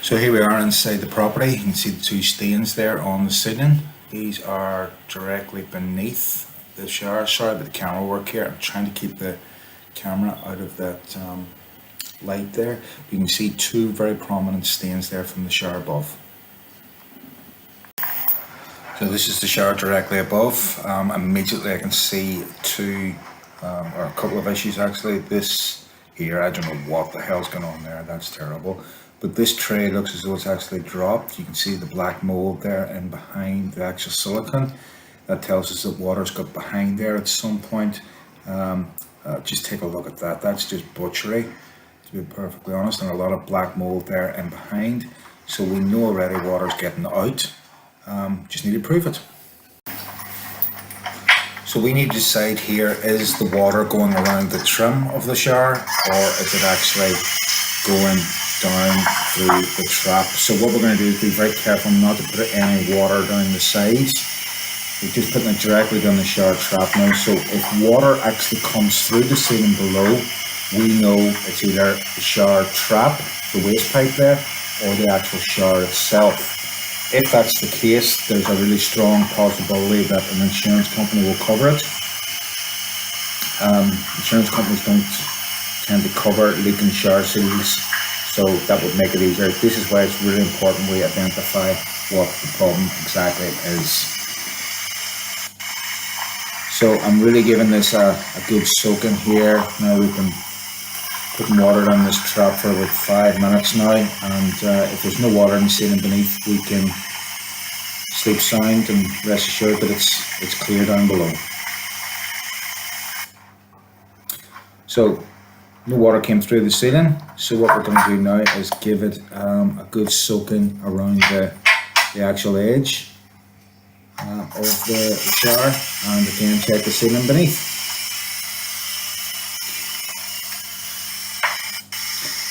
So here we are inside the property. You can see the two stains there on the ceiling. These are directly beneath the shower. Sorry about the camera work here. I'm trying to keep the camera out of that light there. You can see two very prominent stains there from the shower above. So this is the shower directly above. Immediately I can see two or a couple of issues actually. This here, I don't know what the hell's going on there. That's terrible. But this tray looks as though it's actually dropped. You can see the black mold there and behind the actual silicone. That tells us that water's got behind there at some point. Just take a look at that. That's just butchery, to be perfectly honest, and a lot of black mold there and behind. So we know already water's getting out. Just need to prove it. So we need to decide here, is the water going around the trim of the shower, or is it actually going down through the trap? So what we're going to do is be very careful not to put any water down the sides. We're just putting it directly down the shower trap now. So if water actually comes through the ceiling below, we know it's either the shower trap, the waste pipe there, or the actual shower itself. If that's the case, there's a really strong possibility that an insurance company will cover it. Insurance companies don't tend to cover leaking shower seals, so that would make it easier. This is why it's really important we identify what the problem exactly is. So I'm really giving this a good soaking here. Now we've been putting water down this trap for about 5 minutes now, and if there's no water in the ceiling beneath, we can sleep sound and rest assured that it's clear down below. So no water came through the ceiling, so what we're going to do now is give it a good soaking around the actual edge of the shower, and again check the ceiling beneath.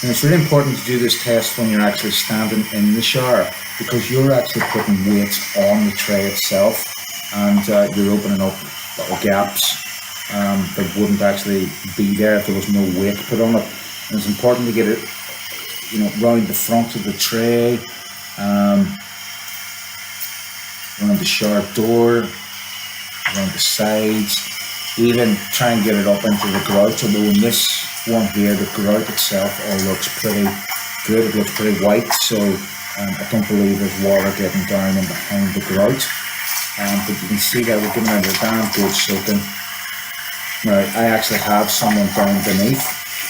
And it's really important to do this test when you're actually standing in the shower, because you're actually putting weight on the tray itself, and you're opening up little gaps that wouldn't actually be there if there was no weight put on it. And it's important to get it, round the front of the tray, around the shower door, around the sides, even try and get it up into the grout. Although in this one here, the grout itself all looks pretty good. It looks pretty white, so I don't believe there's water getting down in behind the grout. But you can see that we're giving it a damn good soaking. Now I actually have someone down beneath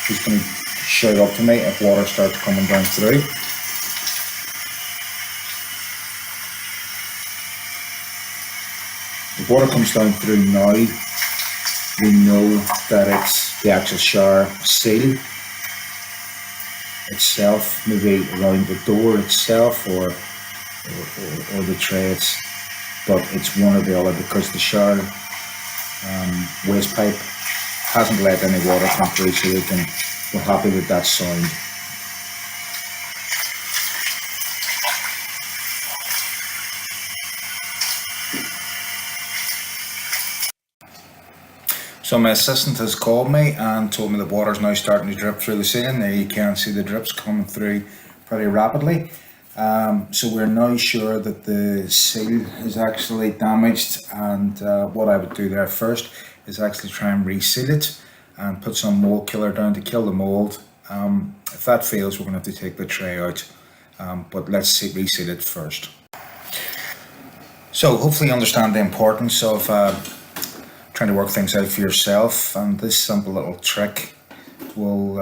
who's going to shout up to me if water starts coming down through. If water comes down through now, we know that it's the actual shower seal itself, maybe around the door itself or the tray. But it's one or the other, because the shower waste pipe hasn't let any water come through, so we're happy with that sound. So my assistant has called me and told me the water's now starting to drip through the ceiling. There you can see the drips coming through pretty rapidly. So we're now sure that the seal is actually damaged, and what I would do there first is actually try and reseal it and put some mold killer down to kill the mold. If that fails, we're going to have to take the tray out, but let's reseal it first. So hopefully you understand the importance of trying to work things out for yourself, and this simple little trick will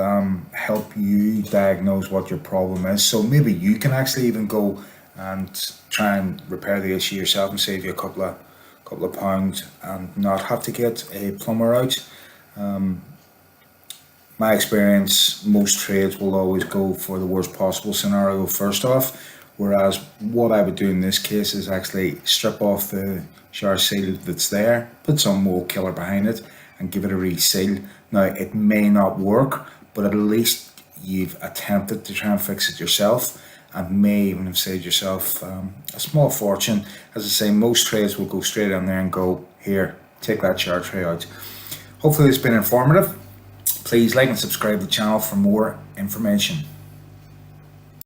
help you diagnose what your problem is. So maybe you can actually even go and try and repair the issue yourself and save you a couple of pounds and not have to get a plumber out. My experience, most trades will always go for the worst possible scenario first off, whereas what I would do in this case is actually strip off the shower seal that's there, put some mold killer behind it and give it a reseal. Now it may not work, but at least you've attempted to try and fix it yourself, and may even have saved yourself a small fortune. As I say, most trades will go straight in there and go, here, take that shower tray out. Hopefully it's been informative. Please like and subscribe to the channel for more information.